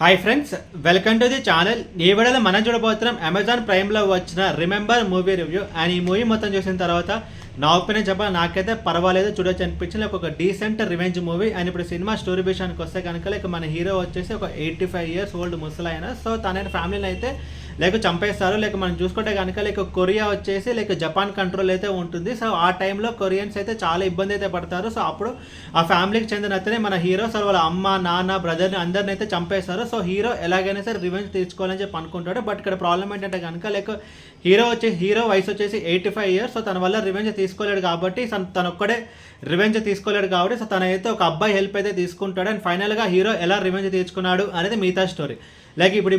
Hi friends, welcome to the channel. ఈ వీడియోలో మనం చూడబోతున్నాం అమెజాన్ ప్రైమ్లో వచ్చిన రిమెంబర్ మూవీ రివ్యూ. అండ్ ఈ మూవీ మొత్తం చూసిన తర్వాత నా ఒపీనియన్ చెప్పాలి, నాకైతే పర్వాలేదు, చూడొచ్చు అనిపించింది. ఒక డీసెంట్ రివెంజ్ మూవీ. అండ్ ఇప్పుడు సినిమా స్టోరీ విషయానికి వస్తే కనుక మన హీరో వచ్చేసి ఒక 85 years ఓల్డ్ ముసలాయన. సో తన ఫ్యామిలీని అయితే చంపేస్తారు. మనం చూసుకుంటే కనుక కొరియా వచ్చేసి జపాన్ కంట్రోల్ అయితే ఉంటుంది. సో ఆ టైంలో కొరియన్స్ అయితే చాలా ఇబ్బంది అయితే పడతారు. సో అప్పుడు ఆ ఫ్యామిలీకి చెందిన అతనే మన హీరో. సో వాళ్ళ అమ్మ, నాన్న, బ్రదర్ని అందరిని అయితే చంపేస్తారు. సో హీరో ఎలాగైనా సరే రివెంజ్ తీర్చుకోవాలని చెప్పి అనుకుంటాడు. బట్ ఇక్కడ ప్రాబ్లం ఏంటంటే కనుక హీరో వయసు వచ్చేసి 85 years. సో తన వల్ల రివెంజ్ తీసుకోలేడు కాబట్టి, తన ఒక్కడే రివెంజ్ తీసుకోలేడు కాబట్టి, సో తన అయితే ఒక అబ్బాయి హెల్ప్ అయితే తీసుకుంటాడు. అండ్ ఫైనల్గా హీరో ఎలా రివెంజ్ తీర్చుకున్నాడు అనేది మిగతా స్టోరీ. ఇప్పుడు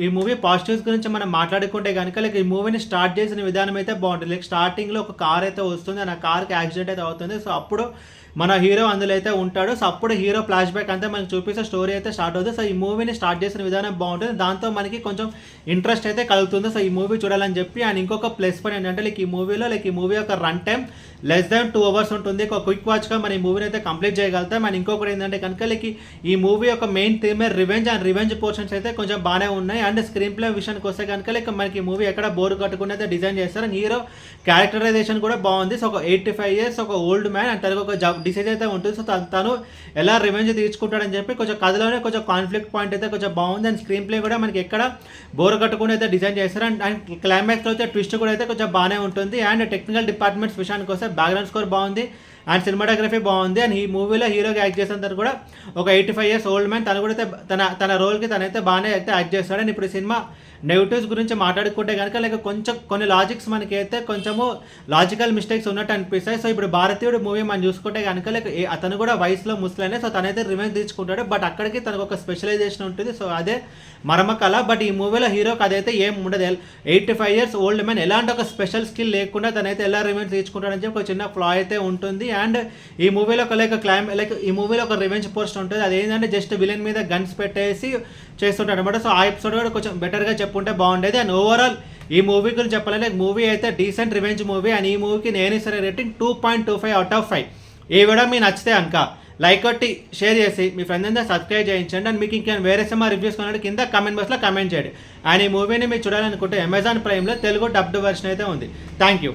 ఈ మూవీ పాజిటివ్స్ గురించి మనం మాట్లాడుకుంటే కనుక ఈ మూవీని స్టార్ట్ చేసిన విధానం అయితే బాగుంటుంది. స్టార్టింగ్లో ఒక కార్ అయితే వస్తుంది, ఆ కార్కి యాక్సిడెంట్ అయితే అవుతుంది. సో అప్పుడు మన హీరో అందులో అయితే ఉంటాడు. సో అప్పుడు హీరో ఫ్లాష్ బ్యాక్ అంతా మనకి చూపిస్తే స్టోరీ అయితే స్టార్ట్ అవుతుంది. సో ఈ మూవీని స్టార్ట్ చేసిన విధానం బాగుంటుంది, దాంతో మనకి కొంచెం ఇంట్రెస్ట్ అయితే కలుగుతుంది. సో ఈ మూవీ చూడాలని చెప్పి. అండ్ ఇంకొక ప్లస్ పాయింట్ ఏంటంటే ఈ మూవీ యొక్క run time less than 2 hours ఉంటుంది. ఒక క్విక్ వాచ్గా మన ఈ మూవీని అయితే కంప్లీట్ చేయగలుగుతాం. అండ్ ఇంకొకటి ఏంటంటే కనుక ఈ మూవీ యొక్క మెయిన్ థీమే రివెంజ్. అండ్ రివెంజ్ పోర్షన్స్ అయితే కొంచెం బాగానే ఉన్నాయి. అండ్ స్క్రీన్ ప్లే విషయానికి వస్తే కనుక మనకి ఈ మూవీ ఎక్కడ బోర్ కట్టుకుని అయితే డిజైన్ చేస్తారు. అండ్ హీరో క్యారెక్టరైజేషన్ కూడా బాగుంది. సో ఒక 85 years ఒక ఓల్డ్ మ్యాన్, అండ్ తనకు ఒక డిసీజ్ అయితే ఉంటుంది. సో తను ఎలా రివెంజ్ తీర్చుకుంటాడని చెప్పి కొంచెం కథలోనే కొంచెం కాన్ఫ్లిక్ట్ పాయింట్ అయితే కొంచెం బాగుంది. అండ్ స్క్రీన్ ప్లే కూడా మనకి ఎక్కడ బోర్ కట్టుకుని అయితే డిజైన్ చేస్తారు. అండ్ క్లైమాక్స్లో అయితే ట్విస్ట్ కూడా అయితే కొంచెం బాగానే ఉంటుంది. అండ్ టెక్నికల్ డిపార్ట్మెంట్స్ విషయానికి వస్తే బ్యాక్గ్రౌండ్ స్కోర్ బాగుంది, అండ్ సినిమాటోగ్రఫీ బాగుంది. అండ్ ఈ మూవీలో హీరోకి యాక్ట్ చేసిన తర్వాత కూడా ఒక 85 years ఓల్డ్ మ్యాన్, తను కూడా అయితే తన రోల్కి తనైతే బాగానే అయితే యాక్ట్ చేస్తాడు. అండ్ ఇప్పుడు సినిమా నెగిటివ్స్ గురించి మాట్లాడుకుంటే కనుక కొంచెం కొన్ని లాజిక్స్ మనకి అయితే కొంచెము లాజికల్ మిస్టేక్స్ ఉన్నట్టు అనిపిస్తాయి. సో ఇప్పుడు భారతీయుడు మూవీ మనం చూసుకుంటే కనుక అతను కూడా వయసులో ముసలైన, సో తనైతే రివెంజ్ తీర్చుకుంటాడు. బట్ అక్కడికి తనకు ఒక స్పెషలైజేషన్ ఉంటుంది. సో అదే మరమకళ. బట్ ఈ మూవీలో హీరోకి అదైతే ఏం ఉండదు. 85 years ఓల్డ్ మ్యాన్ ఎలాంటి ఒక స్పెషల్ స్కిల్ లేకుండా తనైతే ఎలా రివెంజ్ తీర్చుకుంటాడని చెప్పి ఒక చిన్న ఫ్లా అయితే ఉంటుంది. అండ్ ఈ మూవీలో ఈ మూవీలో ఒక రివెంజ్ పోస్ట్ ఉంటుంది. అదేంటంటే జస్ట్ విలన్ మీద గన్స్ పెట్టేసి చేస్తుంటాడు అనమాట. సో ఆ ఎపిసోడ్ కూడా కొంచెం బెటర్గా చెప్పుంటే బాగుండేది. అండ్ ఓవరాల్ ఈ మూవీ గురించి చెప్పాలంటే మూవీ అయితే డీసెంట్ రివెంజ్ మూవీ. అండ్ ఈ మూవీకి నేను ఇస్తున్న రేటింగ్ 2.25 out of 5. ఈ వీడియో మీకు నచ్చితే కనుక లైక్ కొట్టి షేర్ చేసి మీ ఫ్రెండ్స్ అంతా సబ్స్క్రైబ్ చేయించండి. అండ్ మీకు ఇంకా వేరే సినిమా రివ్యూస్ కొన్నాడు కింద కామెంట్ బాక్స్లో కామెంట్ చేయండి. అండ్ ఈ మూవీని మీరు చూడాలనుకుంటే అమెజాన్ ప్రైమ్లో తెలుగు డబ్డ్ వెర్షన్ అయితే ఉంది. Thank you.